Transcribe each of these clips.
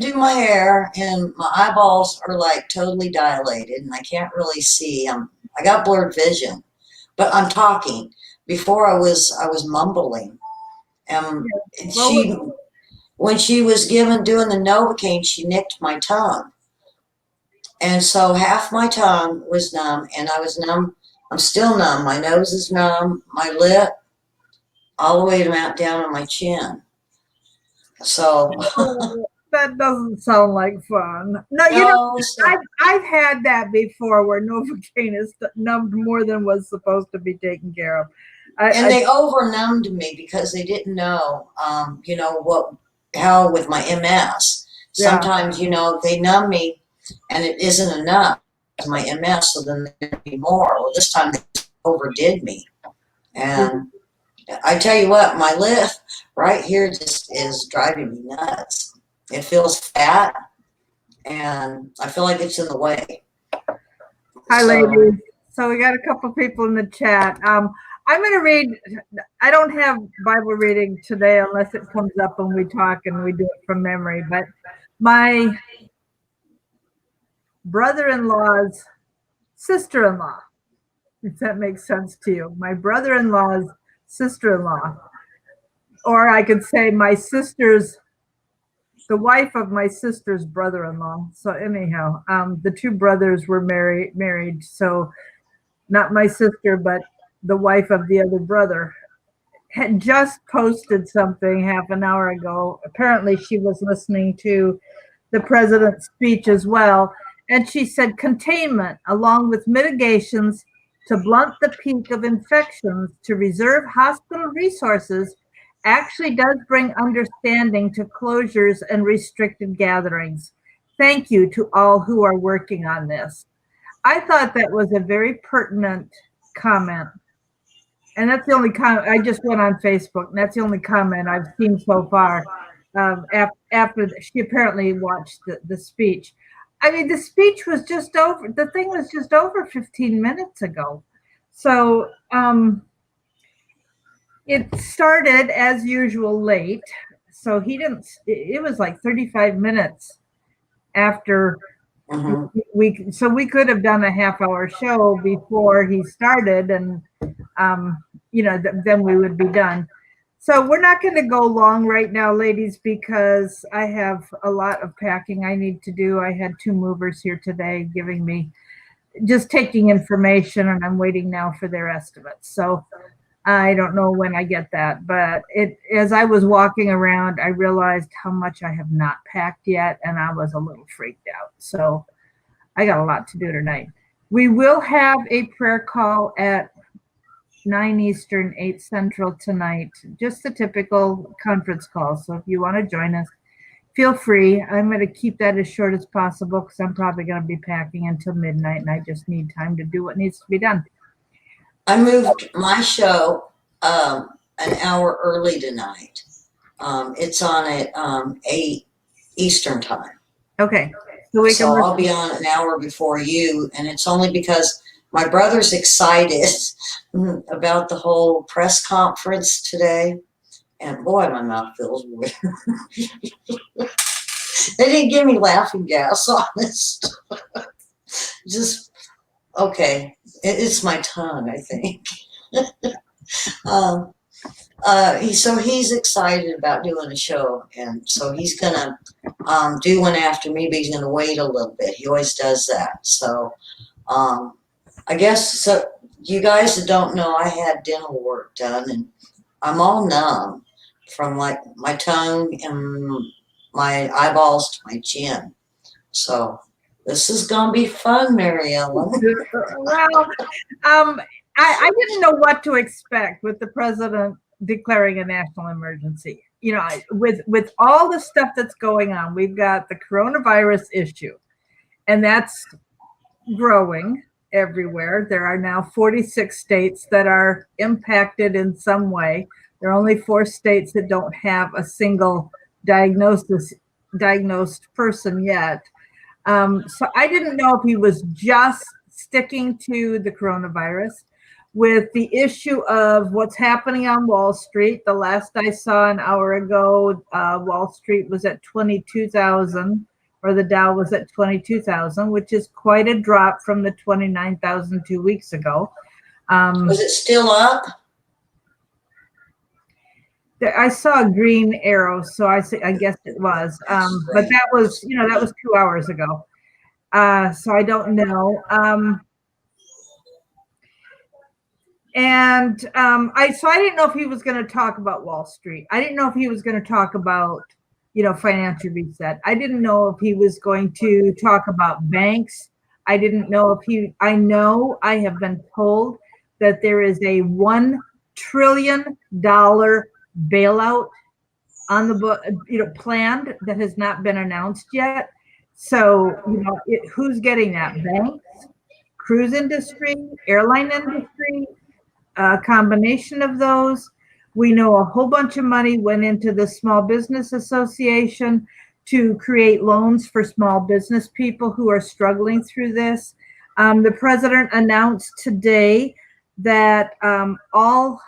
do my hair, and my eyeballs are like totally dilated, and I can't really see. I got blurred vision, but I'm talking. Before I was mumbling. Um, Well, she when she was given doing the Novocaine, she nicked my tongue, and so half my tongue was numb, and I was numb. I'm still numb. My nose is numb. My lip, all the way down on my chin. So that doesn't sound like fun. No, no, so I've had that before where Novocaine is numbed more than was supposed to be taken care of. and I they overnumbed me because they didn't know, what how with my MS. yeah. Sometimes, they numb me, and it isn't enough my MS, so then they numb me more. Well, this time they overdid me, and I tell you what, my lip right here just is driving me nuts. It feels fat, and I feel like it's in the way. Hi, So ladies. So we got a couple people in the chat. I'm going to read. I don't have Bible reading today unless it comes up when we talk and we do it from memory. But my brother-in-law's sister-in-law, if that makes sense to you, my brother-in-law's sister-in-law, or I could say the wife of my sister's brother-in-law. So anyhow, the two brothers were married. So not my sister, but the wife of the other brother had just posted something half an hour ago. Apparently, she was listening to the president's speech as well. And she said containment, along with mitigations to blunt the peak of infections to reserve hospital resources, actually does bring understanding to closures and restricted gatherings. Thank you to all who are working on this. I thought that was a very pertinent comment. And that's the only comment. I just went on Facebook, and that's the only comment I've seen so far. After she apparently watched the speech. I mean, the speech was just over. The thing was just over 15 minutes ago. So it started as usual late. So he didn't. It was like 35 minutes after mhm. so we could have done a half-hour show before he started, and then we would be done. So we're not going to go long right now, ladies, because I have a lot of packing I need to do. I had two movers here today giving me just taking information, and I'm waiting now for their estimates. So I don't know when I get that, but as I was walking around, I realized how much I have not packed yet, and I was a little freaked out. So I got a lot to do tonight. We will have a prayer call at 9 Eastern, 8 Central tonight. Just the typical conference call. So if you want to join us, feel free. I'm going to keep that as short as possible because I'm probably going to be packing until midnight, and I just need time to do what needs to be done. I moved my show an hour early tonight. It's on at 8 Eastern time. Okay. So we can So I'll listen. be on an hour before you, and it's only because my brother's excited about the whole press conference today. And boy, my mouth feels weird. They didn't give me laughing gas, honest. Just okay. It's my tongue, I think. um, he's excited about doing a show, and so he's gonna do one after me, but he's gonna wait a little bit. He always does that. So um, I guess so. You guys that don't know, I had dental work done, and I'm all numb from like my tongue and my eyeballs to my chin. So this is gonna be fun, Mary Ellen. Well, um, I didn't know what to expect with the president declaring a national emergency. With all the stuff that's going on, we've got the coronavirus issue, and that's growing everywhere. There are now 46 states that are impacted in some way. There are only 4 states that don't have a single diagnosed person yet. So I didn't know if he was just sticking to the coronavirus with the issue of what's happening on Wall Street. The last I saw an hour ago, Wall Street was at 22,000, or the Dow was at 22,000, which is quite a drop from the 29,000 2 weeks ago. Was it still up? I saw a green arrow, so I guess it was. But that was 2 hours ago. So I don't know. And I didn't know if he was going to talk about Wall Street. I didn't know if he was going to talk about, financial reset. I didn't know if he was going to talk about banks. I didn't know if I know I have been told that there is a $1 trillion bailout on the book, planned, that has not been announced yet. So, who's getting that? Banks, cruise industry, airline industry, a combination of those. We know a whole bunch of money went into the Small Business Association to create loans for small business people who are struggling through this. The president announced today that all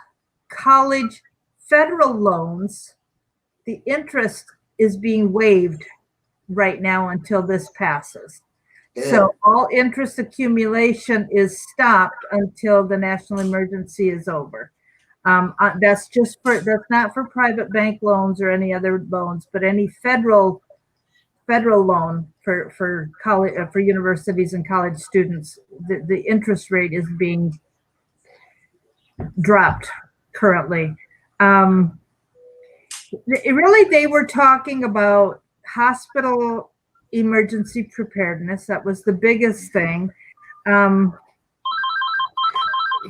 college federal loans, the interest is being waived right now until this passes. Good. So all interest accumulation is stopped until the national emergency is over. That's not for private bank loans or any other loans, but any federal loan for college, for universities and college students. The interest rate is being dropped currently. Really, they were talking about hospital emergency preparedness. That was the biggest thing.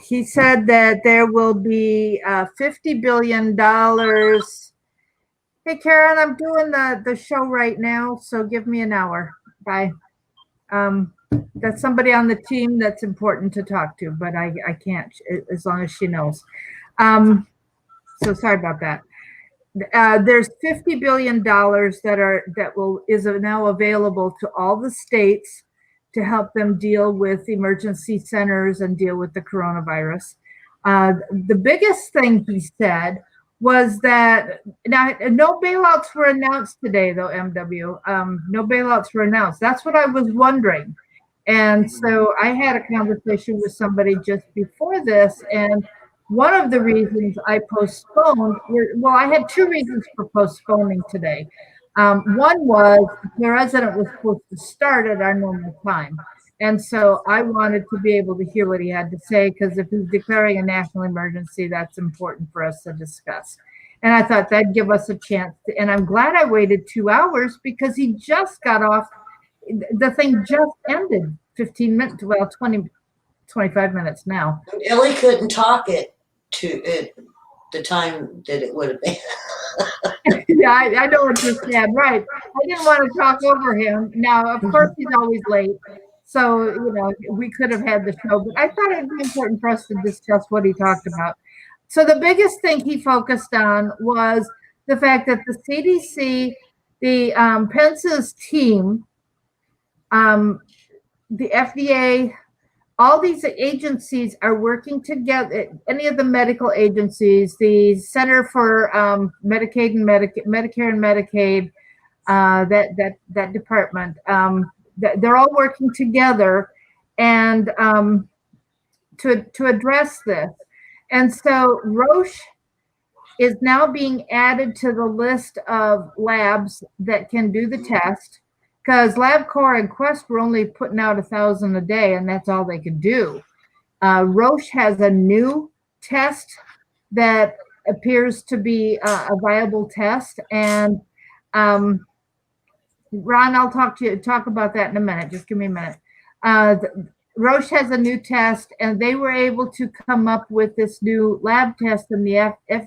He said that there will be $50 billion. Hey, Karen, I'm doing the show right now, so give me an hour. Bye. That's somebody on the team that's important to talk to, but I can't, as long as she knows. So sorry about that. There's $50 billion that is now available to all the states to help them deal with emergency centers and deal with the coronavirus. The biggest thing he said was that now no bailouts were announced today, though, MW. No bailouts were announced. That's what I was wondering. And so I had a conversation with somebody just before this, and one of the reasons I postponed, I had two reasons for postponing today. One was the president was supposed to start at our normal time. And so I wanted to be able to hear what he had to say, because if he's declaring a national emergency, that's important for us to discuss. And I thought that'd give us a chance and I'm glad I waited 2 hours, because he just got off. The thing just ended 15 minutes, 20, 25 minutes now. Elly couldn't talk it to it the time that it would have been. Yeah, I know what you're saying. Right. I didn't want to talk over him. Now, of course, he's always late. So, we could have had the show, but I thought it'd be important for us to discuss what he talked about. So the biggest thing he focused on was the fact that the CDC, the Pence's team, the FDA, all these agencies are working together. Any of the medical agencies, the Center for Medicaid and Medicare and Medicaid, that department, they're all working together and to address this. And so Roche is now being added to the list of labs that can do the test, because LabCorp and Quest were only putting out 1,000 a day, and that's all they could do. Roche has a new test that appears to be a viable test, and Ron, I'll talk about that in a minute. Just give me a minute. Roche has a new test, and they were able to come up with this new lab test, and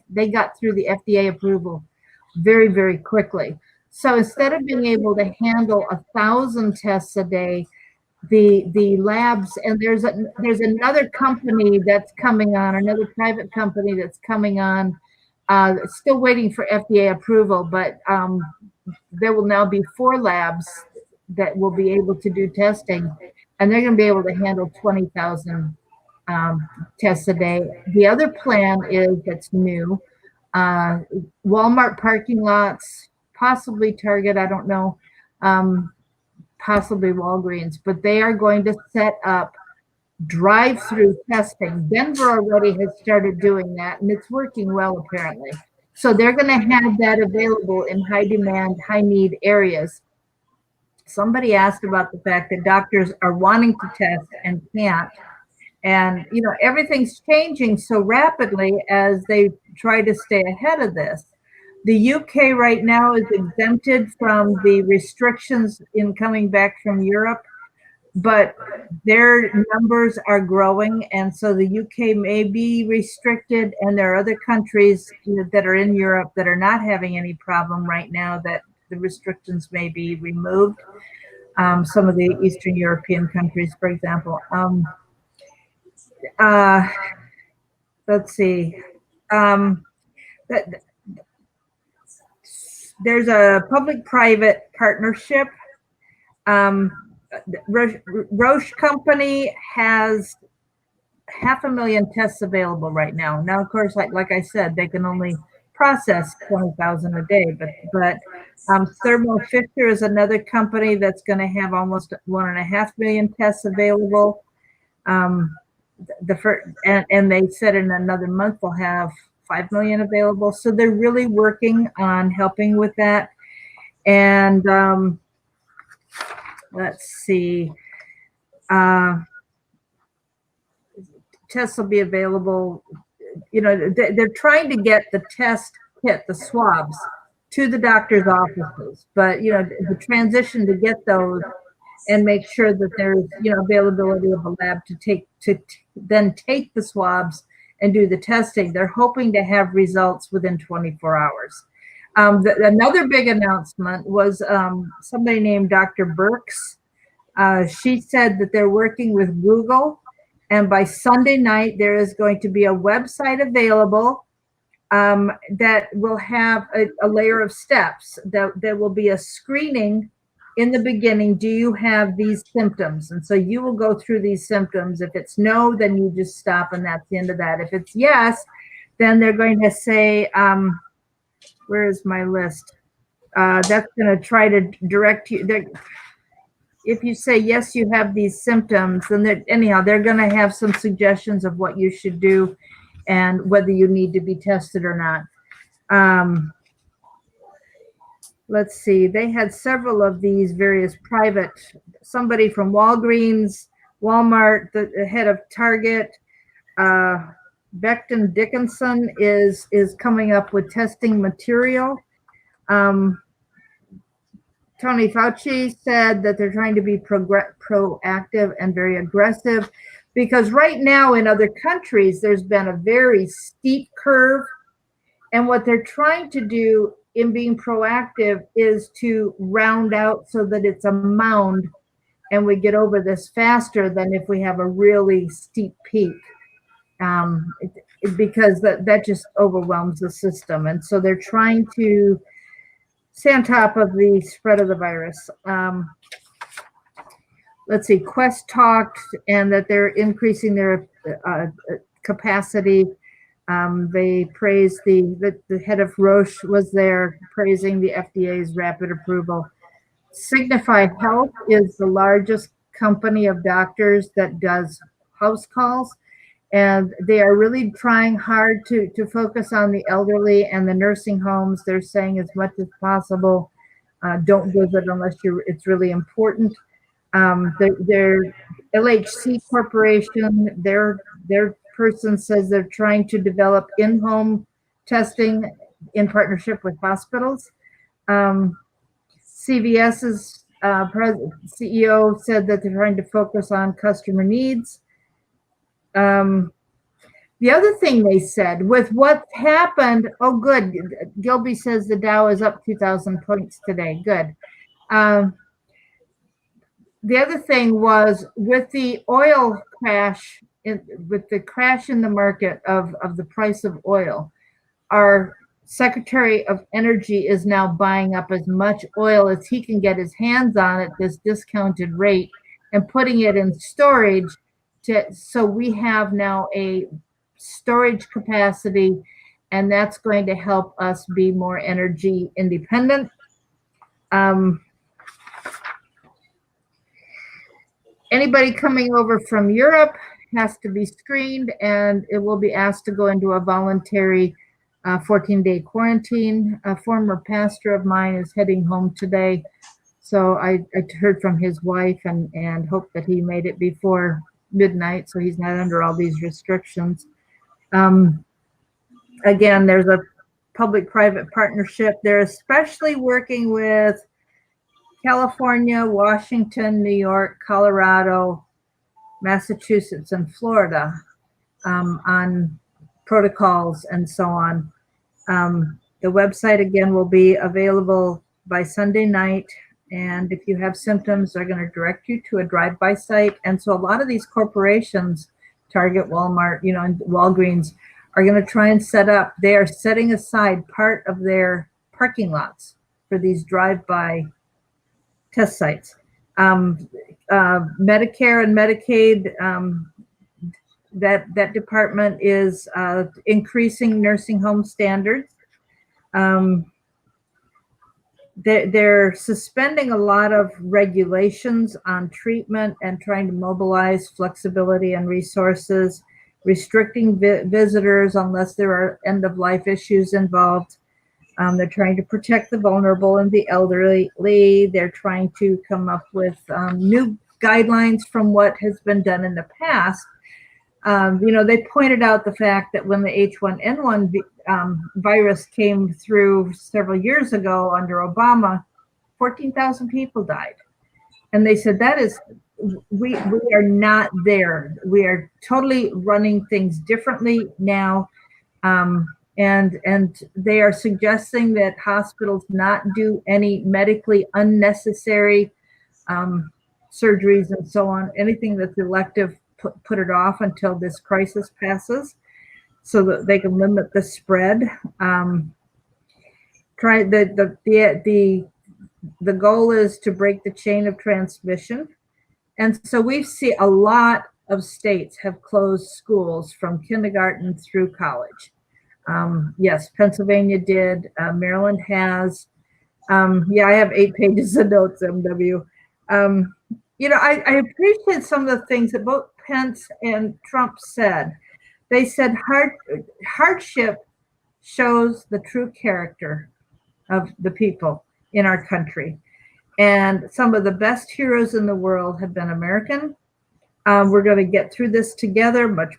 they got through the FDA approval very, very quickly. So instead of being able to handle 1,000 tests a day, the labs, and there's another company that's coming on, another private company that's coming on, still waiting for FDA approval, but there will now be 4 labs that will be able to do testing, and they're going to be able to handle 20,000 tests a day. The other plan is that's new. Uh, Walmart parking lots, possibly Target, I don't know, possibly Walgreens, but they are going to set up drive-through testing. Denver already has started doing that, and it's working well apparently. So they're going to have that available in high demand, high need areas. Somebody asked about the fact that doctors are wanting to test and can't. And, everything's changing so rapidly as they try to stay ahead of this. The UK right now is exempted from the restrictions in coming back from Europe, but their numbers are growing. And so the UK may be restricted. And there are other countries that are in Europe that are not having any problem right now that the restrictions may be removed. Some of the Eastern European countries, for example. Uh, let's see. Um, there's a public-private partnership. Roche Company has 500,000 tests available right now. Now, of course, like I said, they can only process 20,000 a day, but Thermo Fisher is another company that's going to have almost 1.5 million tests available. And they said in another month they'll have 5 million available. So they're really working on helping with that. And let's see. Tests will be available. They're trying to get the test kit, the swabs, to the doctor's offices. But, the transition to get those and make sure that there's, availability of a lab to then take the swabs and do the testing. They're hoping to have results within 24 hours. Another big announcement was somebody named Dr. Burks. She said that they're working with Google, and by Sunday night, there is going to be a website available that will have a layer of steps. There will be a screening in the beginning. Do you have these symptoms? And so you will go through these symptoms. If it's no, then you just stop, and that's the end of that. If it's yes, then they're going to say, where is my list? That's going to try to direct you. If you say, yes, you have these symptoms, then they're going to have some suggestions of what you should do and whether you need to be tested or not. Let's see. They had several of these various private, somebody from Walgreens, Walmart, the head of Target, Becton Dickinson is coming up with testing material. Tony Fauci said that they're trying to be proactive and very aggressive, because right now in other countries, there's been a very steep curve. And what they're trying to do in being proactive is to round out so that it's a mound and we get over this faster than if we have a really steep peak. Because that just overwhelms the system. And so they're trying to stay on top of the spread of the virus. Let's see, Quest talked and that they're increasing their capacity. They praised the head of Roche was there praising the FDA's rapid approval. Signify Health is the largest company of doctors that does house calls. And they are really trying hard to focus on the elderly and the nursing homes. They're saying as much as possible, don't visit unless it's really important. Their LHC Corporation, their person says they're trying to develop in-home testing in partnership with hospitals. CVS's CEO said that they're trying to focus on customer needs. The other thing they said with what happened, oh, good. Gilby says the Dow is up 2,000 points today. Good. The other thing was with the oil crash, with the crash in the market of the price of oil, our Secretary of Energy is now buying up as much oil as he can get his hands on at this discounted rate and putting it in storage so we have now a storage capacity, and that's going to help us be more energy independent. Anybody coming over from Europe has to be screened, and it will be asked to go into a voluntary 14-day quarantine. A former pastor of mine is heading home today, so I heard from his wife and hope that he made it before midnight, so he's not under all these restrictions. Again, there's a public-private partnership. They're especially working with California, Washington, New York, Colorado, Massachusetts, and Florida on protocols and so on. The website again will be available by Sunday night, and if you have symptoms, they're going to direct you to a drive-by site. And so a lot of these corporations, Target, Walmart, and Walgreens, are going to try and they are setting aside part of their parking lots for these drive-by test sites. Medicare and Medicaid, that department is increasing nursing home standards. They're suspending a lot of regulations on treatment and trying to mobilize flexibility and resources, restricting visitors unless there are end-of-life issues involved. They're trying to protect the vulnerable and the elderly. They're trying to come up with new guidelines from what has been done in the past. They pointed out the fact that when the H1N1 virus came through several years ago under Obama, 14,000 people died. And they said we are not there. We are totally running things differently now. And they are suggesting that hospitals not do any medically unnecessary surgeries and so on. Anything that's elective, put it off until this crisis passes, so that they can limit the spread. The goal is to break the chain of transmission, and so we see a lot of states have closed schools from kindergarten through college. Yes, Pennsylvania did. Maryland has. I have 8 pages of notes, MW. I appreciate some of the things that both Pence and Trump said. They said hardship shows the true character of the people in our country. And some of the best heroes in the world have been American. We're going to get through this together. Much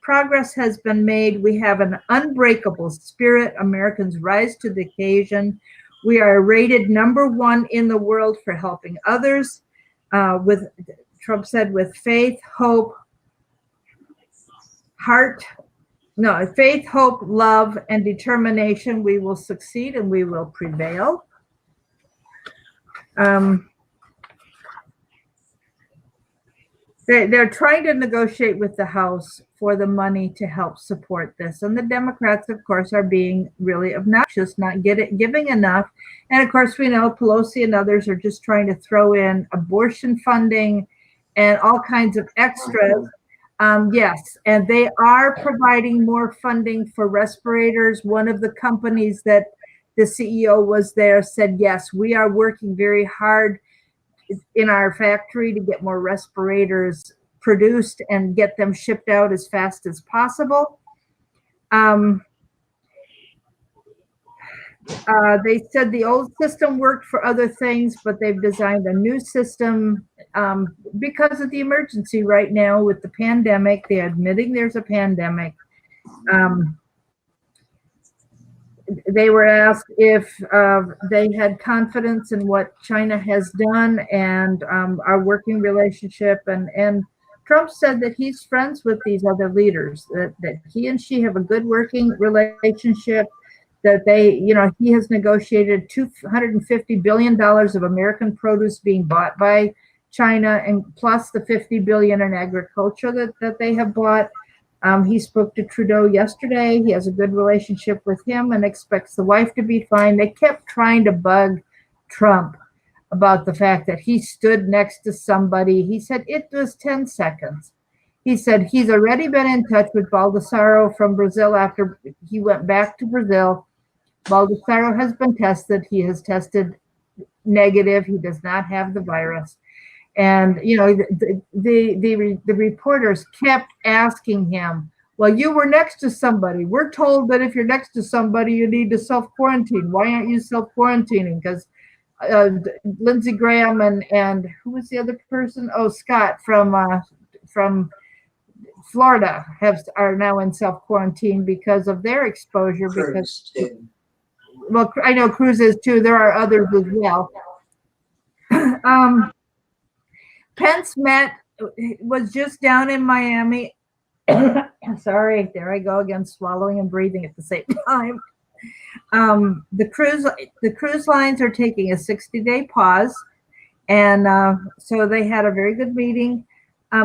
progress has been made. We have an unbreakable spirit. Americans rise to the occasion. We are rated #1 in the world for helping others. Trump said, with faith, hope, faith, hope, love, and determination, we will succeed and we will prevail. They're trying to negotiate with the House for the money to help support this. And the Democrats, of course, are being really obnoxious, not giving enough. And of course, we know Pelosi and others are just trying to throw in abortion funding and all kinds of extras. Yes, and they are providing more funding for respirators. One of the companies that the CEO was there said, yes, we are working very hard in our factory to get more respirators produced and get them shipped out as fast as possible. They said the old system worked for other things, but they've designed a new system because of the emergency right now with the pandemic. They're admitting there's a pandemic. They were asked if they had confidence in what China has done and our working relationship. And Trump said that he's friends with these other leaders, that he and she have a good working relationship, that he has negotiated $250 billion of American produce being bought by China, and plus the $50 billion in agriculture that they have bought. He spoke to Trudeau yesterday. He has a good relationship with him and expects the wife to be fine. They kept trying to bug Trump about the fact that he stood next to somebody. He said it was 10 seconds. He said he's already been in touch with Baldessaro from Brazil after he went back to Brazil. Baldessaro has been tested. He has tested negative. He does not have the virus. And the reporters kept asking him, well, you were next to somebody. We're told that if you're next to somebody, you need to self-quarantine. Why aren't you self-quarantining? Because Lindsey Graham and who was the other person? Oh, Scott from Florida are now in self-quarantine because of their exposure. Because, Cruise too. well, I know Cruz is too. There are others as well. Pence was just down in Miami. Sorry, there I go again, swallowing and breathing at the same time. The cruise lines are taking a 60-day pause, and so they had a very good meeting.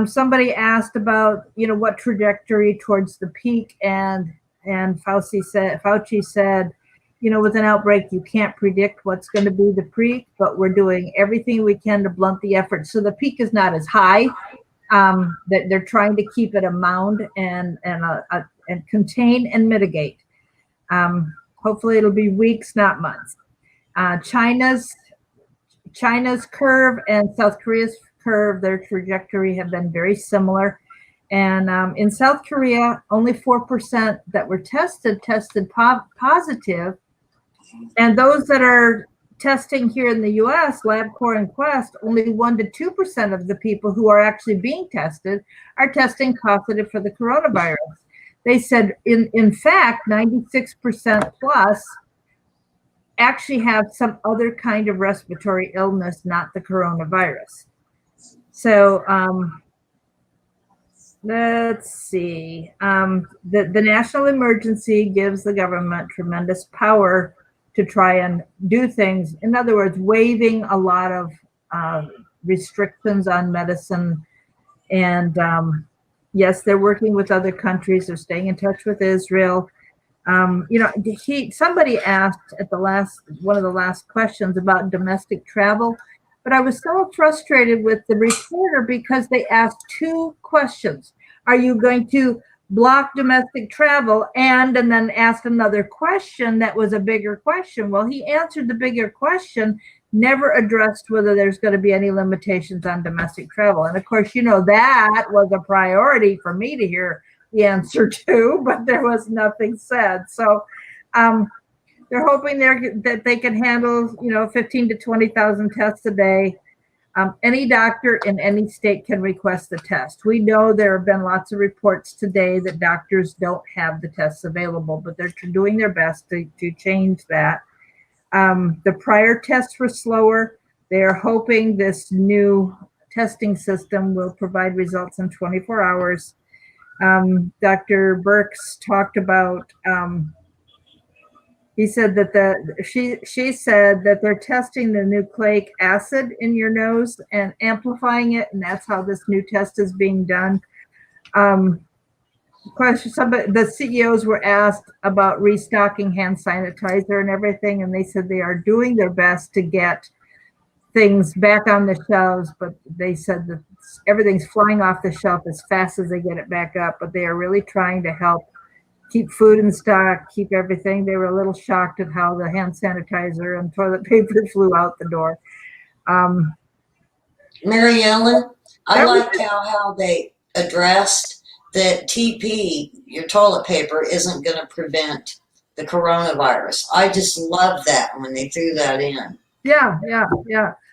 Somebody asked about what trajectory towards the peak, and Fauci said, with an outbreak you can't predict what's going to be the peak, but we're doing everything we can to blunt the effort. So the peak is not as high. That they're trying to keep it a mound and contain and mitigate. Hopefully it'll be weeks, not months. China's curve and South Korea's curve, their trajectory have been very similar. And in South Korea, only 4% that were tested positive. And those that are testing here in the U.S., LabCorp and Quest, only 1 to 2% of the people who are actually being tested are testing positive for the coronavirus. They said, in fact, 96% plus actually have some other kind of respiratory illness, not the coronavirus. So let's see. The national emergency gives the government tremendous power to try and do things. In other words, waiving a lot of restrictions on medicine. And yes, they're working with other countries. They're staying in touch with Israel. Somebody asked at one of the last questions about domestic travel, but I was so frustrated with the reporter because they asked 2 questions. Are you going to block domestic travel and then asked another question that was a bigger question? Well, he answered the bigger question, never addressed whether there's going to be any limitations on domestic travel. And of course, that was a priority for me to hear the answer to, but there was nothing said. So they're hoping that they can handle 15 to 20,000 tests a day. Any doctor in any state can request the test. We know there have been lots of reports today that doctors don't have the tests available, but they're doing their best to change that. The prior tests were slower. They are hoping this new testing system will provide results in 24 hours. Dr. Birx talked about, he said that she said that they're testing the nucleic acid in your nose and amplifying it, and that's how this new test is being done. The CEOs were asked about restocking hand sanitizer and everything, and they said they are doing their best to get things back on the shelves, but they said that everything's flying off the shelf as fast as they get it back up, but they are really trying to help keep food in stock, keep everything. They were a little shocked at how the hand sanitizer and toilet paper flew out the door. Mary Ellen, I liked how they addressed that TP, your toilet paper, isn't going to prevent the coronavirus. I just love that when they threw that in. Yeah.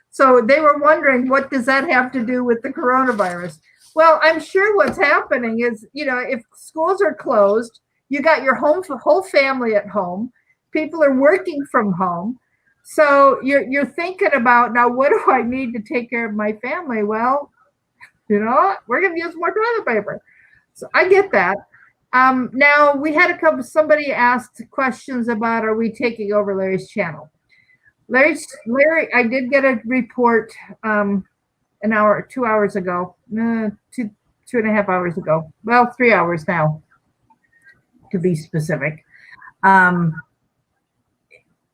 So they were wondering, what does that have to do with the coronavirus? Well, I'm sure what's happening is, if schools are closed, you got your whole family at home. People are working from home. So you're thinking about, now, what do I need to take care of my family? Well, we're going to use more toilet paper. So I get that. Now, we had somebody asked questions about, are we taking over Larry's channel? Larry, I did get a report 2 hours ago, 2.5 hours ago. Well, 3 hours now, to be specific.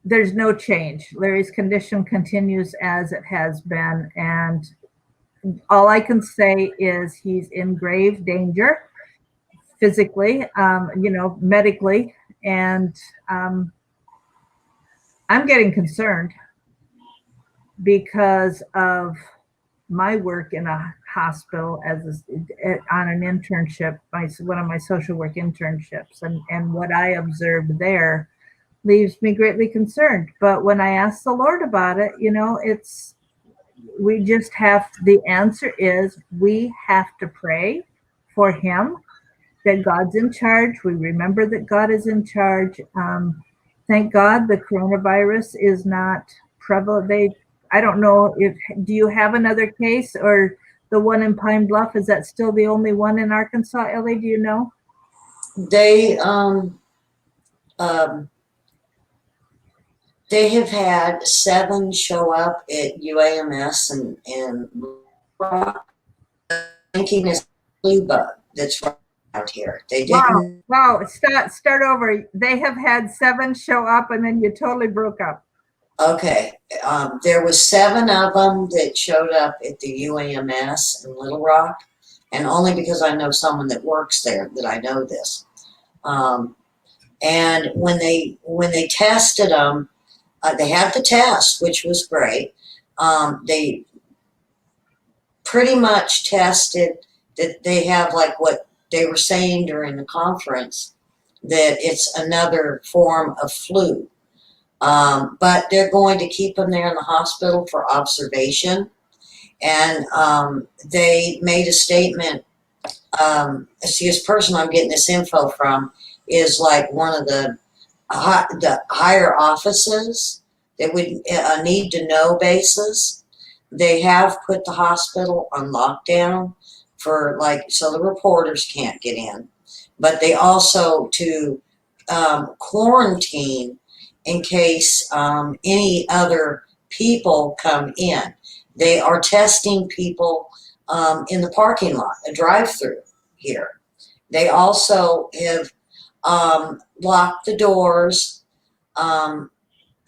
There's no change. Larry's condition continues as it has been, and all I can say is he's in grave danger physically, medically, and um, I'm getting concerned because of my work in a hospital on an internship, one of my social work internships, and what I observed there leaves me greatly concerned. But when I asked the Lord about it, it's we just have the answer is we have to pray for him, that God's in charge. We remember that God is in charge. Thank God the coronavirus is not prevalent. I don't know if, do you have another case, or the one in Pine Bluff? Is that still the only one in Arkansas, Elly? Do you know? They um, they have had 7 show up at UAMS and thinking it's a flu bug that's right out here. They Wow. didn't. Wow. Start over. They have had 7 show up and then you totally broke up. Okay, there was 7 of them that showed up at the UAMS in Little Rock, and only because I know someone that works there that I know this. Um, and when they tested them, they had the test, which was great. They pretty much tested that they have, like what they were saying during the conference, that it's another form of flu. But they're going to keep them there in the hospital for observation. And they made a statement. See, this person I'm getting this info from is like one of the higher offices that would need to know basis. They have put the hospital on lockdown for, like, so the reporters can't get in, but they also to quarantine in case any other people come in. They are testing people in the parking lot, a drive-through here. They also have locked the doors, um,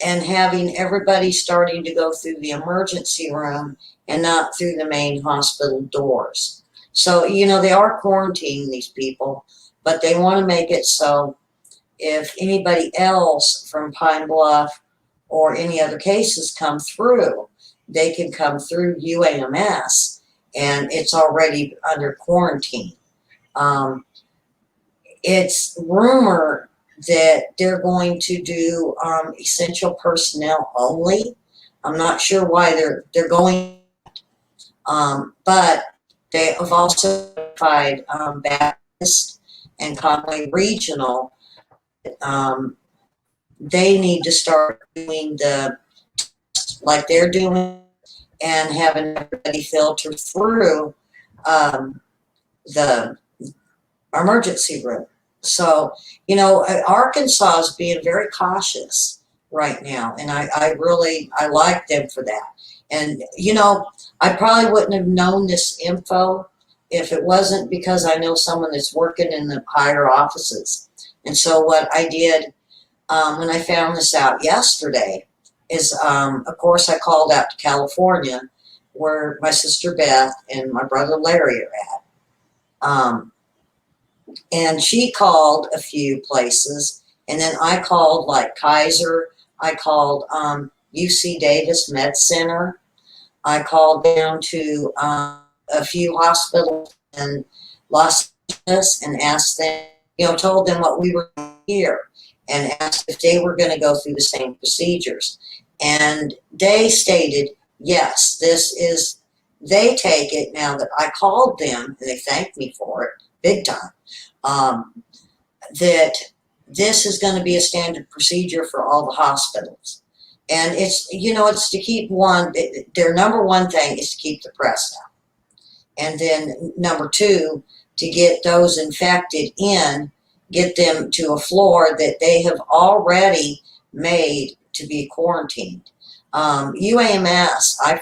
and having everybody starting to go through the emergency room and not through the main hospital doors. So, they are quarantining these people, but they want to make it so if anybody else from Pine Bluff or any other cases come through, they can come through UAMS and it's already under quarantine. Um, it's rumor that they're going to do essential personnel only. I'm not sure why they're going, but they have also notified Baptist and Conway Regional. Um, they need to start doing the, like they're doing, and having everybody filter through um, the emergency room. So, Arkansas is being very cautious right now, and I like them for that. And I probably wouldn't have known this info if it wasn't because I know someone that's working in the higher offices. And so what I did when I found this out yesterday is, of course, I called out to California, where my sister Beth and my brother Larry are at. And she called a few places, and then I called like Kaiser. I called UC Davis Med Center. I called down to a few hospitals in Los Angeles and asked them, told them what we were here, and asked if they were going to go through the same procedures. And they stated, yes, they take it now that I called them, and they thanked me for it big time. That this is going to be a standard procedure for all the hospitals. And it's to keep their number one thing is to keep the press down. And then number 2, to get those infected in, get them to a floor that they have already made to be quarantined. UAMS,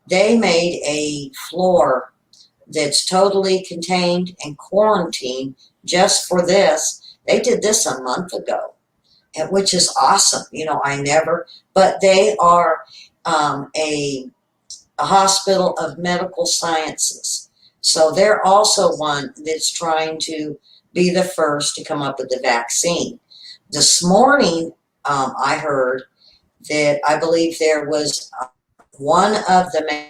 they made a floor that's totally contained and quarantined just for this. They did this a month ago, which is awesome. But they are a a hospital of medical sciences. So they're also one that's trying to be the first to come up with the vaccine. This morning, I heard that I believe there was one of the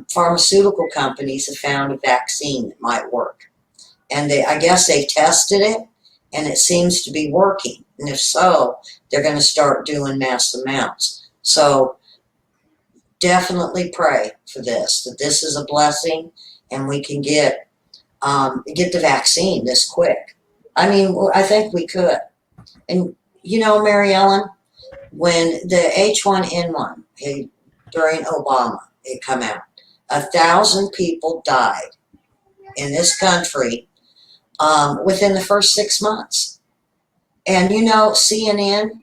pharmaceutical companies have found a vaccine that might work. And I guess they've tested it and it seems to be working. And if so, they're going to start doing mass amounts. So definitely pray for this, that this is a blessing and we can get the vaccine this quick. I mean, I think we could. And you know, Mary Ellen, when the H1N1 during Obama it come out, 1,000 people died in this country within the first 6 months. And you know, CNN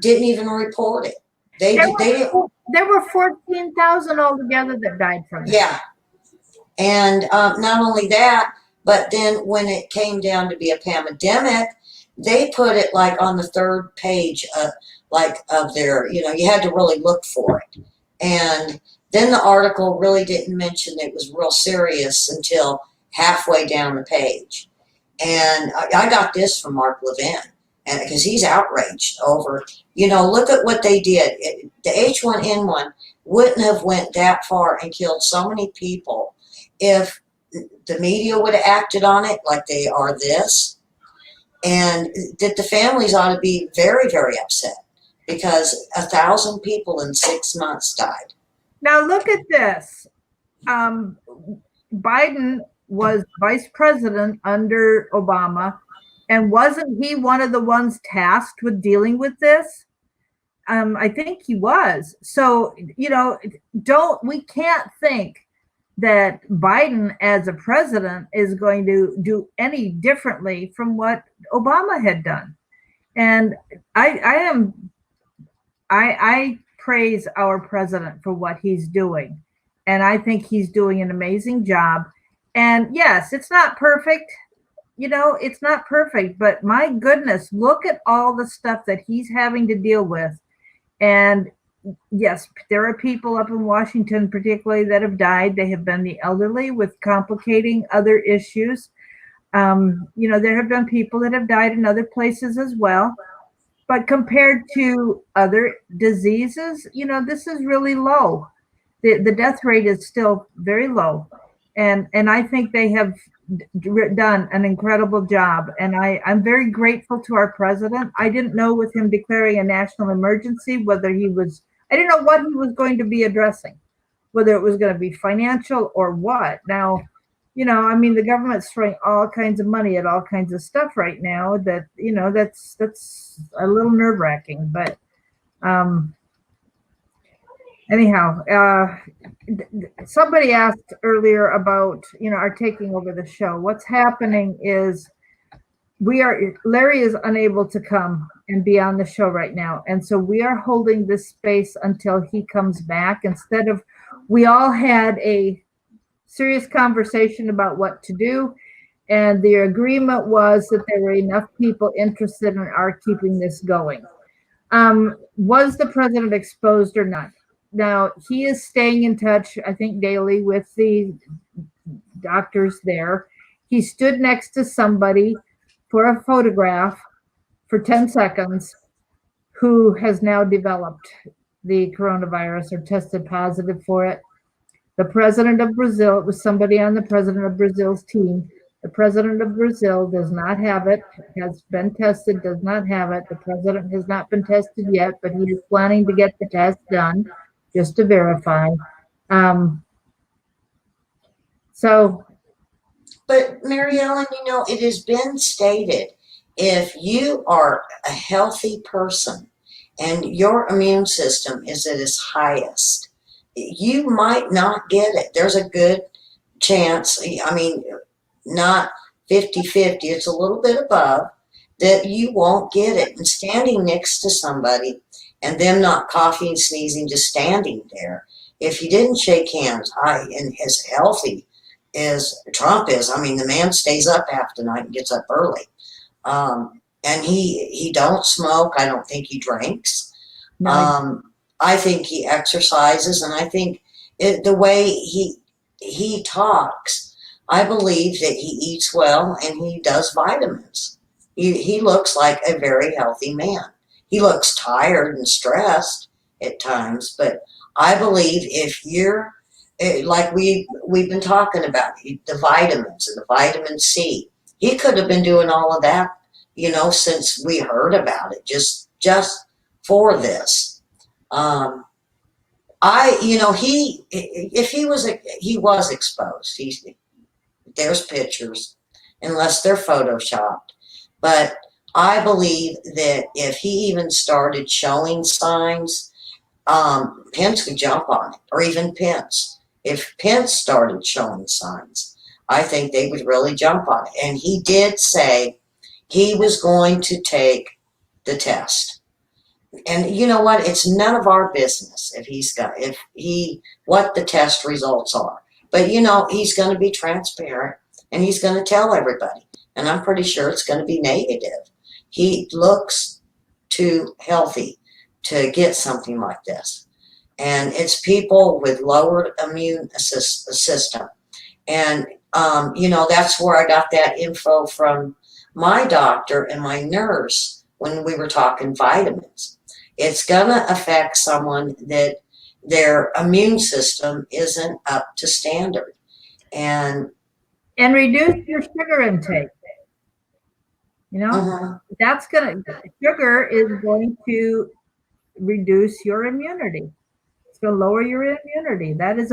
didn't even report it. They didn't. There were 14,000 altogether that died from it. Yeah, and not only that, but then when it came down to be a pandemic, they put it like on the third page of their, you know, you had to really look for it. And then the article really didn't mention it was real serious until halfway down the page. And I got this from Mark Levin, and because he's outraged over, you know, look at what they did. The H1N1 wouldn't have went that far and killed so many people if the media would have acted on it like they are this, and that the families ought to be very, very upset because 1,000 people in 6 months died. Now look at this. Biden was vice president under Obama, and wasn't he one of the ones tasked with dealing with this? I think he was. So, you know, we can't think that Biden as a president is going to do any differently from what Obama had done. And I praise our president for what he's doing. And I think he's doing an amazing job. And yes, it's not perfect. You know, it's not perfect, but my goodness, look at all the stuff that he's having to deal with. And yes, there are people up in Washington, particularly, that have died. They have been the elderly with complicating other issues. You know, there have been people that have died in other places as well. But compared to other diseases, you know, this is really low. The death rate is still very low. And I think they have done an incredible job. And I'm very grateful to our president. I didn't know with him declaring a national emergency whether I didn't know what he was going to be addressing, whether it was going to be financial or what. Now, you know, I mean, the government's throwing all kinds of money at all kinds of stuff right now that, you know, that's a little nerve wracking. But anyhow, somebody asked earlier about, you know, our taking over the show. What's happening is Larry is unable to come and be on the show right now. And so we are holding this space until he comes back. We all had a serious conversation about what to do. And the agreement was that there were enough people interested in our keeping this going. Was the president exposed or not? Now, he is staying in touch, I think, daily with the doctors there. He stood next to somebody for a photograph for 10 seconds who has now developed the coronavirus or tested positive for it. The president of Brazil, it was somebody on the president of Brazil's team. The president of Brazil does not have it, has been tested, does not have it. The president has not been tested yet, but he is planning to get the test done just to verify. But Mary Ellen, you know, it has been stated, if you are a healthy person and your immune system is at its highest, you might not get it. There's a good chance, I mean, not 50-50, it's a little bit above, that you won't get it. And standing next to somebody and them not coughing, sneezing, just standing there, if you didn't shake hands, and as healthy as Trump is, I mean, the man stays up half the night and gets up early. And he don't smoke. I don't think he drinks. No. I think he exercises, and I think the way he talks, I believe that he eats well and he does vitamins. He looks like a very healthy man. He looks tired and stressed at times, but I believe if you're like we've been talking about the vitamins and the vitamin C, he could have been doing all of that, since we heard about it, just for this. Um, if he was exposed. There's pictures, unless they're photoshopped. But I believe that if he even started showing signs, Pence could jump on it, or even Pence. If Pence started showing signs, I think they would really jump on it. And he did say he was going to take the test. And you know what? It's none of our business what the test results are. But he's going to be transparent and he's going to tell everybody. And I'm pretty sure it's going to be negative. He looks too healthy to get something like this. And it's people with lowered immune system. And, that's where I got that info from my doctor and my nurse when we were talking vitamins. It's going to affect someone that their immune system isn't up to standard. And reduce your sugar intake. That's sugar is going to reduce your immunity. It's going to lower your immunity. That is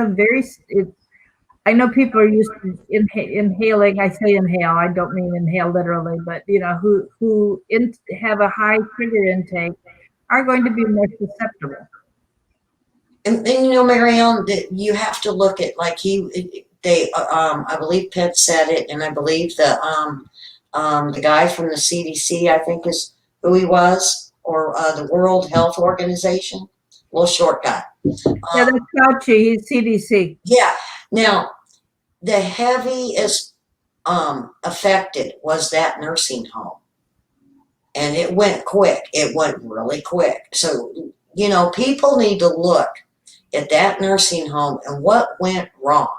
I know people are used to inhaling. I say inhale. I don't mean inhale literally, but who have a high sugar intake are going to be more susceptible. And Marianne, that you have to look at like I believe Pitt said it, and I believe the guy from the CDC, I think is who he was, or the World Health Organization, little short guy. Yeah, that's Fauci. He's CDC. Yeah. Now, the heaviest affected was that nursing home, and it went quick. It went really quick. So people need to look at that nursing home and what went wrong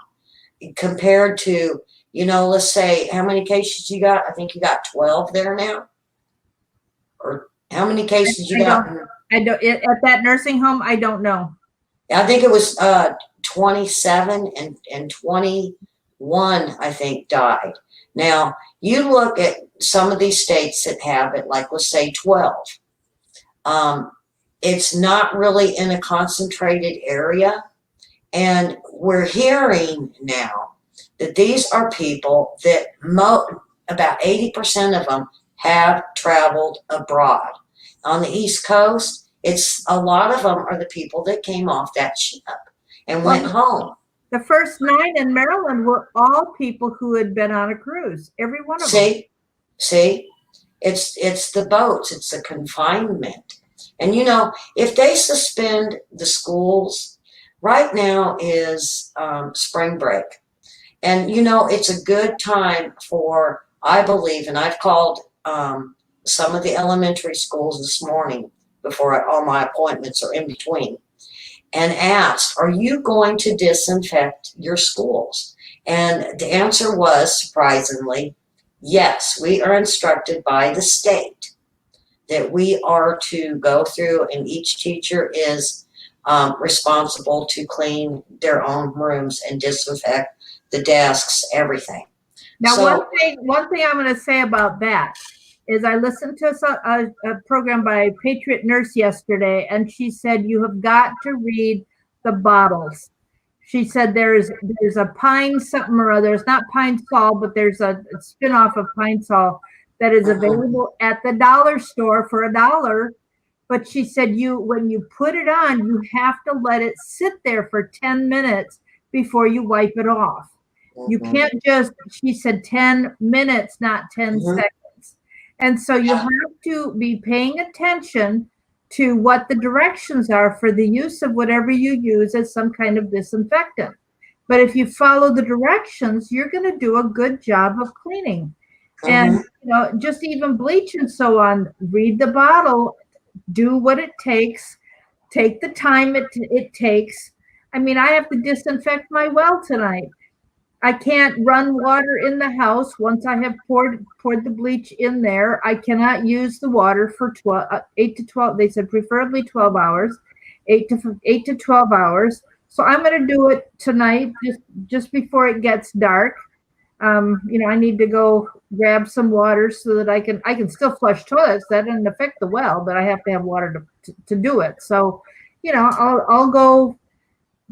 compared to, let's say, how many cases you got? I think you got 12 there now. Or how many cases you got? I don't, at that nursing home, I don't know. I think it was 27 and 21, I think, died. Now, you look at some of these states that have it, like let's say 12. It's not really in a concentrated area. And we're hearing now that these are people that about 80% of them have traveled abroad. On the East Coast, a lot of them are the people that came off that ship and went home. The first 9 in Maryland were all people who had been on a cruise. Every one of them. See, it's the boats, it's the confinement. And if they suspend the schools, right now is spring break. And it's a good time for, I believe, and I've called some of the elementary schools this morning before all my appointments are in between, and asked, are you going to disinfect your schools? And the answer was, surprisingly, yes. We are instructed by the state that we are to go through, and each teacher is responsible to clean their own rooms and disinfect the desks, everything. Now, one thing I'm going to say about that is I listened to a program by Patriot Nurse yesterday, and she said you have got to read the bottles. She said there's a Pine something or other. It's not Pine Sol, but there's a spinoff of Pine Sol that is available at the dollar store for $1. But she said when you put it on, you have to let it sit there for 10 minutes before you wipe it off. You can't she said 10 minutes, not 10 seconds. And so you have to be paying attention to what the directions are for the use of whatever you use as some kind of disinfectant. But if you follow the directions, you're going to do a good job of cleaning. And just even bleach and so on, read the bottle, do what it takes take the time it takes. I mean, I have to disinfect my well tonight. I can't run water in the house once I have poured the bleach in there. I cannot use the water for 8 to 12. They said preferably 12 hours, 8 to 12 hours. So I'm going to do it tonight, just before it gets dark. I need to go grab some water so that I can still flush toilets. That doesn't affect the well, but I have to have water to do it. So, I'll go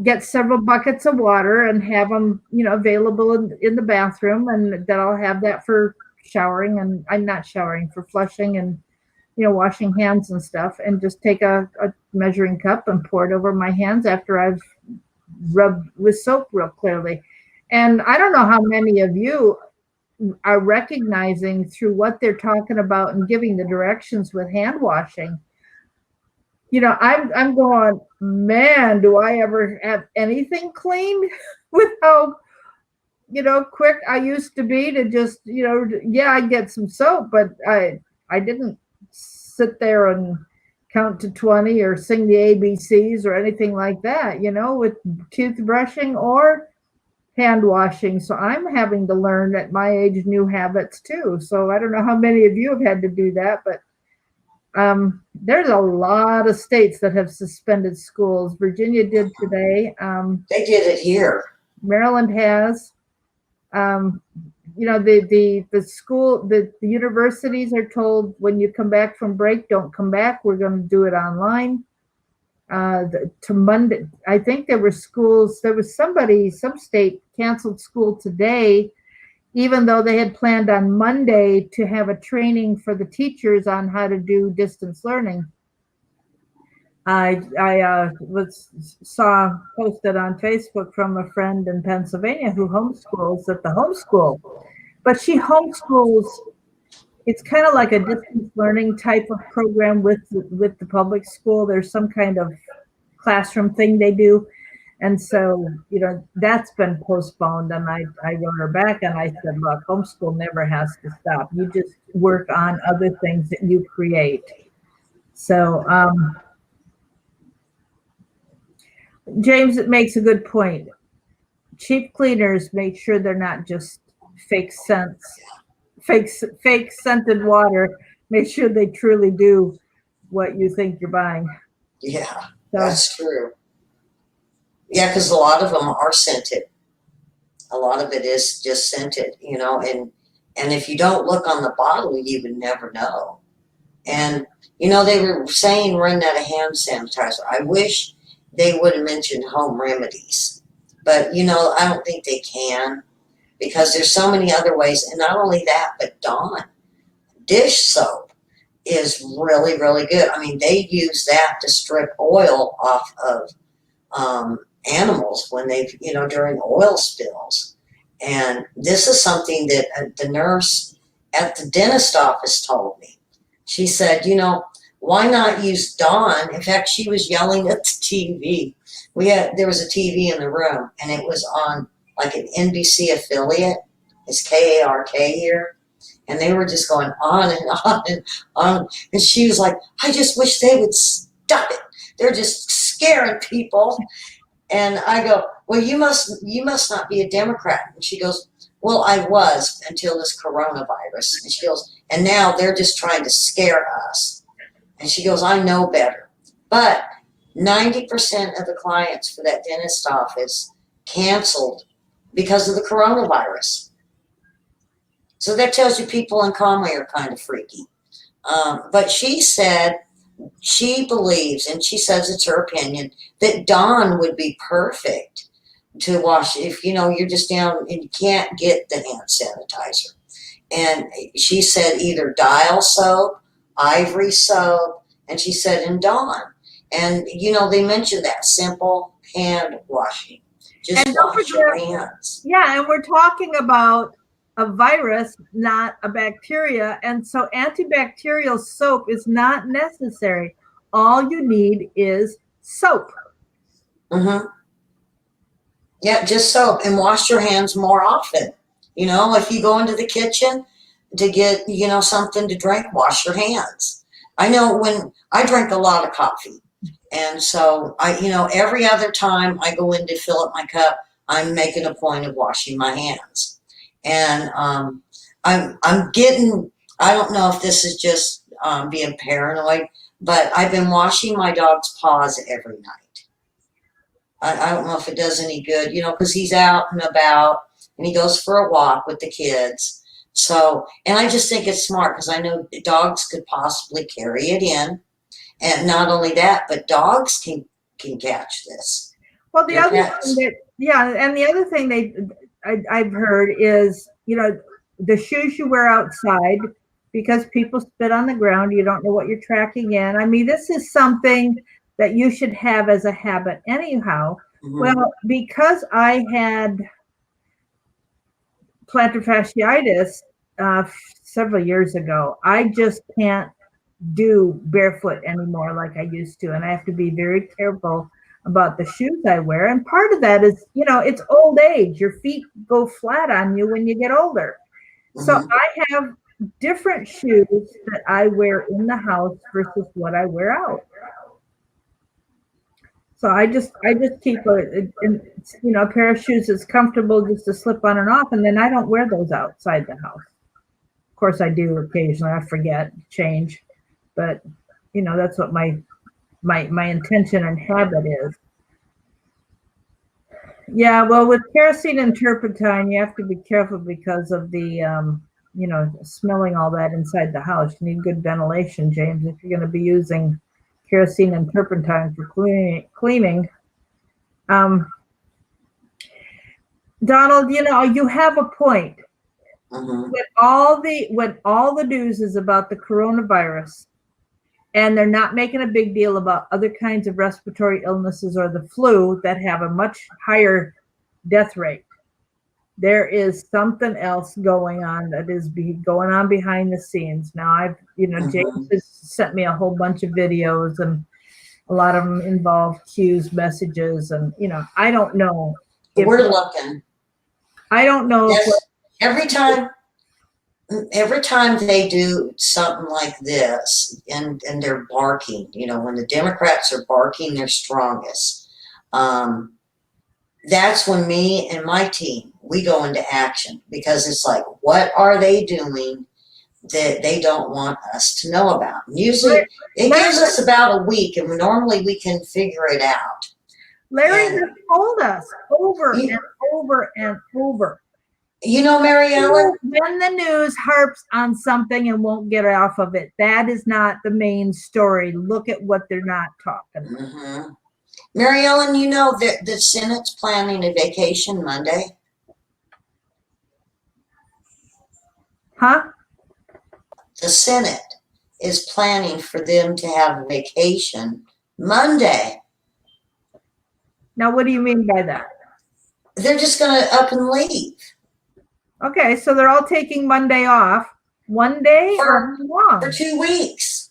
get several buckets of water and have them, available in the bathroom, and then I'll have that for showering, and I'm not showering, for flushing and, washing hands and stuff, and just take a measuring cup and pour it over my hands after I've rubbed with soap real clearly. And I don't know how many of you are recognizing through what they're talking about and giving the directions with hand washing. I'm going, man, do I ever have anything clean with how, quick I used to be to just, yeah, I get some soap, but I didn't sit there and count to 20 or sing the ABCs or anything like that, with toothbrushing or hand washing. So I'm having to learn at my age new habits too. So I don't know how many of you have had to do that, but there's a lot of states that have suspended schools. Virginia did today. They did it here. Maryland has. The universities are told, when you come back from break, don't come back. We're going to do it online. To Monday, I think there were schools. There was some state canceled school today, even though they had planned on Monday to have a training for the teachers on how to do distance learning. I saw posted on Facebook from a friend in Pennsylvania who homeschools at the homeschool, but she homeschools. It's kind of like a distance learning type of program with the public school. There's some kind of classroom thing they do. And so, that's been postponed. And I wrote her back and I said, look, homeschool never has to stop. You just work on other things that you create. So, James, it makes a good point. Cheap cleaners make sure they're not just fake scented water. Make sure they truly do what you think you're buying. Yeah, that's true. Yeah, because a lot of them are scented. A lot of it is just scented, and if you don't look on the bottle, you would never know. And they were saying run out of hand sanitizer. I wish they would have mentioned home remedies, but I don't think they can, because there's so many other ways. And not only that, but Dawn dish soap is really, really good. I mean, they use that to strip oil off of animals when they've, during oil spills. And this is something that the nurse at the dentist office told me. She said, why not use Dawn? In fact, she was yelling at the TV. There was a TV in the room, and it was on like an NBC affiliate. It's KARK here. And they were just going on and on and on. And she was like, I just wish they would stop it. They're just scaring people. And I go, well, you must not be a Democrat. And she goes, well, I was until this coronavirus. And she goes, and now they're just trying to scare us. And she goes, I know better. But 90% of the clients for that dentist office canceled because of the coronavirus. So that tells you people in Conway are kind of freaky. But she said she believes, and she says it's her opinion, that Dawn would be perfect to wash if you're just down and you can't get the hand sanitizer. And she said either Dial soap, Ivory soap, and she said in Dawn. And they mentioned that simple hand washing. Just wash your hands. Yeah, and we're talking about a virus, not a bacteria. And so antibacterial soap is not necessary. All you need is soap. Mm-hmm. Yeah, just soap, and wash your hands more often. If you go into the kitchen to get, something to drink, wash your hands. I know when I drink a lot of coffee, And so every other time I go in to fill up my cup, I'm making a point of washing my hands. And I'm getting. I don't know if this is just being paranoid, but I've been washing my dog's paws every night. I don't know if it does any good, because he's out and about and he goes for a walk with the kids. So, and I just think it's smart because I know dogs could possibly carry it in, and not only that, but dogs can catch this. Well, the Their other thing pets. that, yeah, and the other thing I've heard is, the shoes you wear outside, because people spit on the ground, you don't know what you're tracking in. I mean, this is something that you should have as a habit anyhow. Hmm. Well, because I had plantar fasciitis several years ago, I just can't do barefoot anymore like I used to. And I have to be very careful about the shoes I wear. And part of that is, it's old age. Your feet go flat on you when you get older. So Hmm. I have different shoes that I wear in the house versus what I wear out. So I just keep a pair of shoes that's comfortable just to slip on and off, and then I don't wear those outside the house. Of course, I do occasionally. I forget change, but that's what my intention and habit is. Yeah, well, with kerosene and turpentine, you have to be careful because of the smelling all that inside the house. You need good ventilation, James, if you're going to be using kerosene and turpentine for cleaning. Um, Donald, you have a point. Hmm. When all the news is about the coronavirus, and they're not making a big deal about other kinds of respiratory illnesses or the flu that have a much higher death rate. There is something else going on that is going on behind the scenes. Now, James Hmm. has sent me a whole bunch of videos, and a lot of them involve cues, messages, and I don't know if We're looking. I don't know if what. Yes. Every time every time they do something like this, and they're barking, when the Democrats are barking their strongest, um, that's when me and my team, we go into action, because it's like, what are they doing that they don't want us to know about? And usually it Larry, gives us about a week, and normally we can figure it out. Larry And has told us over and you, over and over. Mary Ellen. When the news harps on something and won't get off of it, that is not the main story. Look at what they're not talking about. Hmm. Mary Ellen, you know that the Senate's planning a vacation Monday. Huh? The Senate is planning for them to have a vacation Monday. Now, what do you mean by that? They're just going to up and leave Okay, so they're all taking Monday off. One day or for how for long? 2 weeks.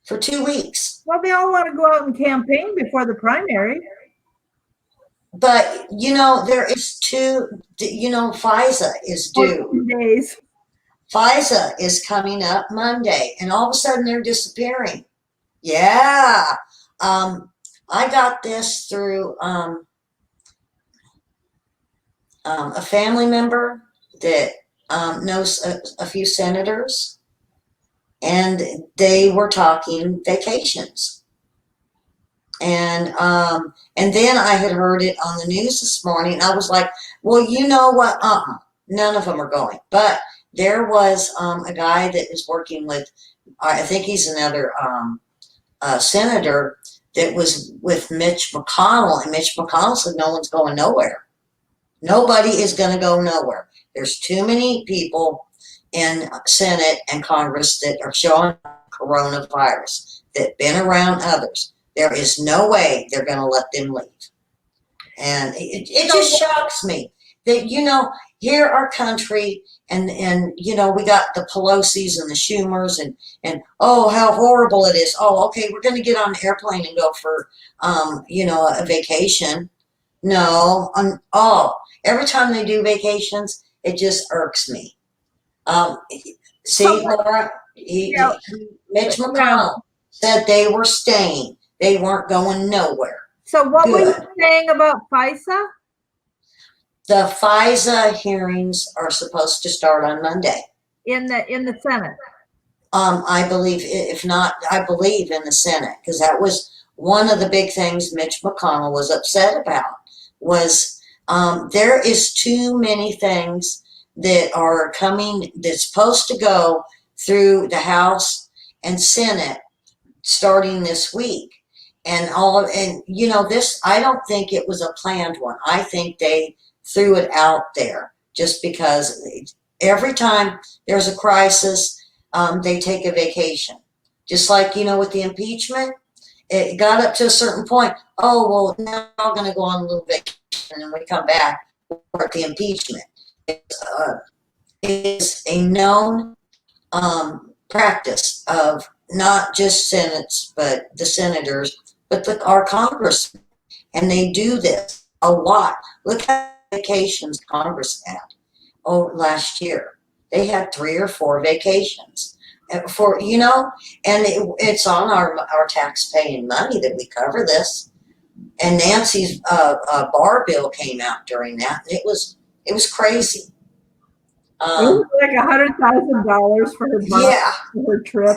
For 2 weeks. Well, they all want to go out and campaign before the primary. But there is FISA is due. 14 days. FISA is coming up Monday, and all of a sudden they're disappearing. Yeah. Um, I got this through a family member that knows a few senators, and they were talking vacations. And then I had heard it on the news this morning. I was like, well, you know what? None of them are going. But there was a guy that is working with, I think he's another senator that was with Mitch McConnell, and Mitch McConnell said no one's going nowhere. Nobody is going to go nowhere. There's too many people in Senate and Congress that are showing coronavirus, that been around others. There is no way they're going to let them leave. And it just shocks me that, here our country, and we got the Pelosi's and the Schumers, and oh, how horrible it is. Oh, okay, we're going to get on an airplane and go for, a vacation. No, every time they do vacations, it just irks me. Um, So, see, Laura, yeah, Mitch yeah. McConnell said they were staying. They weren't going nowhere. So what were you Good. saying about FISA? The FISA hearings are supposed to start on Monday. In the Senate? I believe, if not, I believe in the Senate, because that was one of the big things Mitch McConnell was upset about. Was there is too many things that are coming that's supposed to go through the House and Senate starting this week, and this, I don't think it was a planned one. I think they threw it out there just because every time there's a crisis, they take a vacation. Just like, with the impeachment, it got up to a certain point. Oh, well, now we're going to go on a little vacation, and then we come back for the impeachment. It's a known practice of not just senates, but the senators, but our congressmen. And they do this a lot. Look how many vacations Congress had last year. They had 3 or 4 vacations and it's on our tax paying money that we cover this. And Nancy's bar bill came out during that. It was crazy. It was like $100,000 for Yeah, her trip.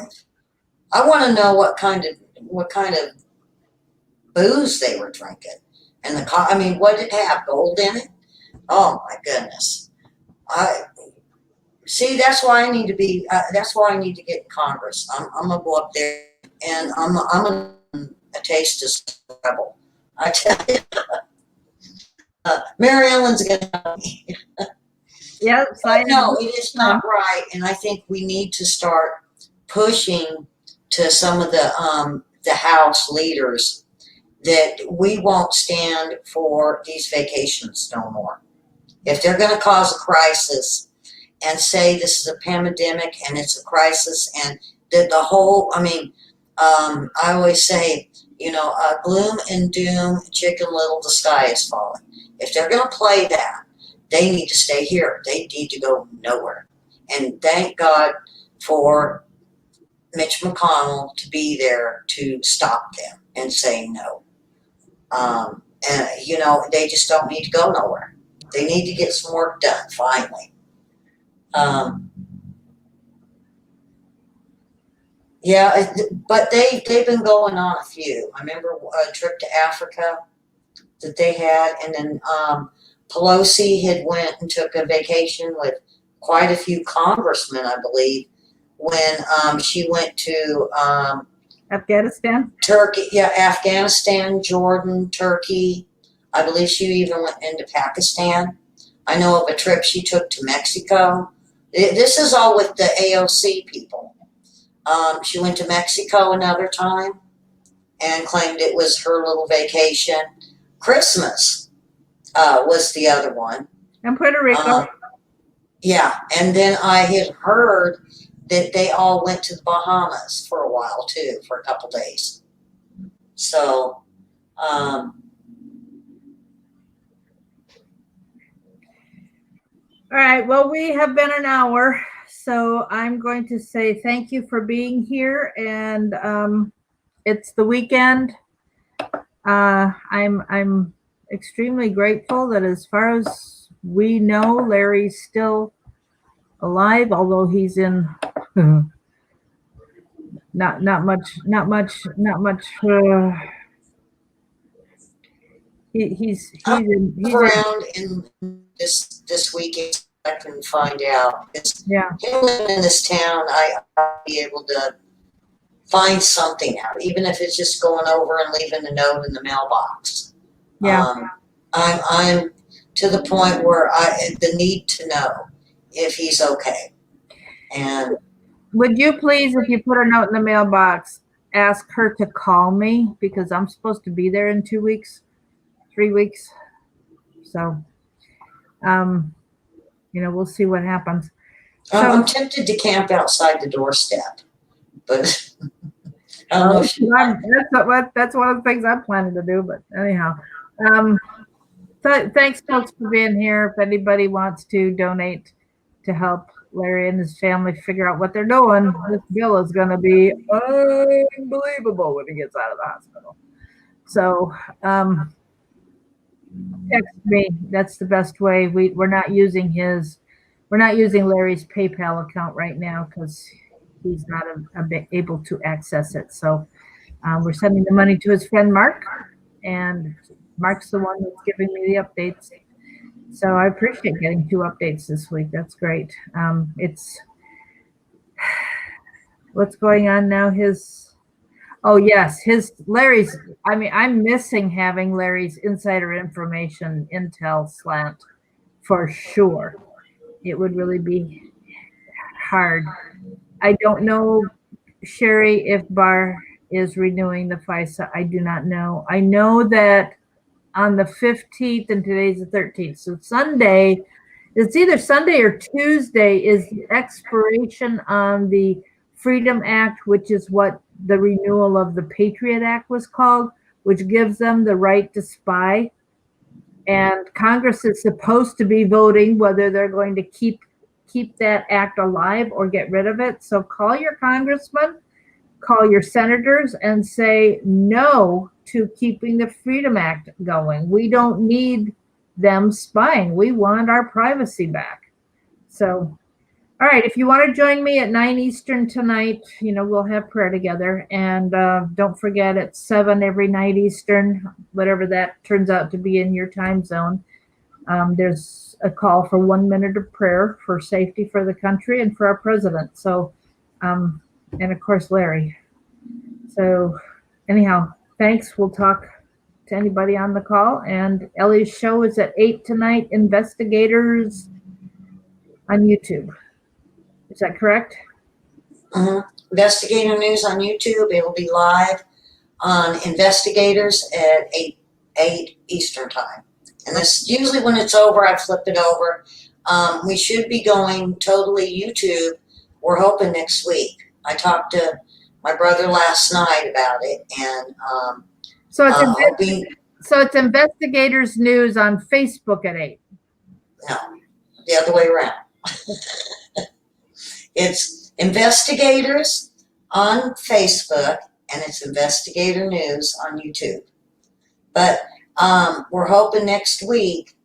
I want to know what kind of booze they were drinking, and what did it have? Gold in it? Oh my goodness! I see. That's why I need to be. That's why I need to get in Congress. I'm gonna go up there, and I'm gonna a taste of trouble. I tell you, Mary Ellen's gonna help me. Yep. No, it is not right, and I think we need to start pushing to some of the House leaders that we won't stand for these vacations no more. If they're going to cause a crisis and say this is a pandemic and it's a crisis, and the whole, I always say, gloom and doom, Chicken Little, the sky is falling. If they're going to play that, they need to stay here. They need to go nowhere. And thank God for Mitch McConnell to be there to stop them and say no. They just don't need to go nowhere. They need to get some work done finally. But they've been going on a few. I remember a trip to Africa that they had, and then Pelosi had went and took a vacation with quite a few congressmen, I believe, when she went to Afghanistan? Turkey, yeah, Afghanistan, Jordan, Turkey. I believe she even went into Pakistan. I know of a trip she took to Mexico. This is all with the AOC people. She went to Mexico another time and claimed it was her little vacation. Christmas was the other one. And Puerto Rico. Yeah, and then I had heard that they all went to the Bahamas for a while too, for a couple days. So, all right. Well, we have been an hour, so I'm going to say thank you for being here. And it's the weekend. I'm extremely grateful that, as far as we know, Larry's still alive, although he's in not much. He's around in this weekend, I can find out. Yeah. Him living in this town, I'll be able to find something out, even if it's just going over and leaving a note in the mailbox. Yeah. I'm to the point where the need to know if he's okay. And would you please, if you put a note in the mailbox, ask her to call me, because I'm supposed to be there in 2 weeks, 3 weeks. So, we'll see what happens. I'm tempted to camp outside the doorstep, but I don't know. That's one of the things I'm planning to do. But anyhow, thanks, folks, for being here. If anybody wants to donate to help Larry and his family figure out what they're doing, this bill is going to be unbelievable when he gets out of the hospital. So, text me. That's the best way. We're not using Larry's PayPal account right now because he's not able to access it. So we're sending the money to his friend Mark, and Mark's the one that's giving me the updates. So I appreciate getting 2 updates this week. That's great. It's what's going on now. Larry's. I mean, I'm missing having Larry's insider information intel slant for sure. It would really be hard. I don't know, Sherry, if Barr is renewing the FISA. I do not know. I know that on the 15th, and today's the 13th. So Sunday, it's either Sunday or Tuesday, is the expiration on the Freedom Act, which is what the renewal of the Patriot Act was called, which gives them the right to spy. And Congress is supposed to be voting whether they're going to keep that act alive or get rid of it. So call your congressman, call your senators, and say no to keeping the Freedom Act going. We don't need them spying. We want our privacy back. So, all right, if you want to join me at 9 Eastern tonight, we'll have prayer together. And don't forget, at 7 every night Eastern, whatever that turns out to be in your time zone, there's a call for 1 minute of prayer for safety for the country and for our president. So, and of course, Larry. So anyhow, thanks. We'll talk to anybody on the call. And Elly's show is at 8 tonight, Investigators on YouTube. Is that correct? Investigator News on YouTube. It will be live on Investigators at 8 Eastern time. And this usually when it's over, I flip it over. We should be going totally YouTube. We're hoping next week. I talked to my brother last night about it, and so it's Investigators News on Facebook at 8. No, the other way around. It's Investigators on Facebook, and it's Investigator News on YouTube. But we're hoping next week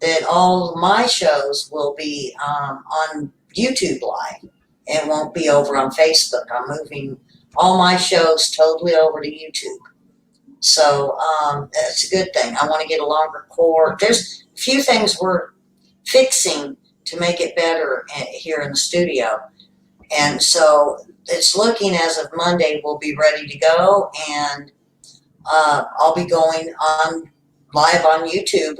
that all of my shows will be on YouTube Live. It won't be over on Facebook. I'm moving all my shows totally over to YouTube. So it's a good thing. I want to get a longer cord. There's a few things we're fixing to make it better here in the studio. And so it's looking as of Monday we'll be ready to go, and I'll be going on live on YouTube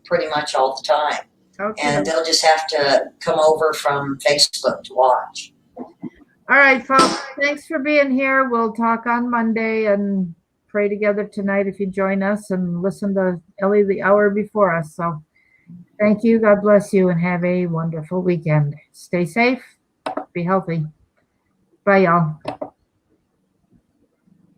pretty much all the time. Okay. And they'll just have to come over from Facebook to watch. All right, folks. Thanks for being here. We'll talk on Monday and pray together tonight if you join us, and listen to Elly the hour before us. So thank you. God bless you, and have a wonderful weekend. Stay safe. Be healthy. Bye, y'all.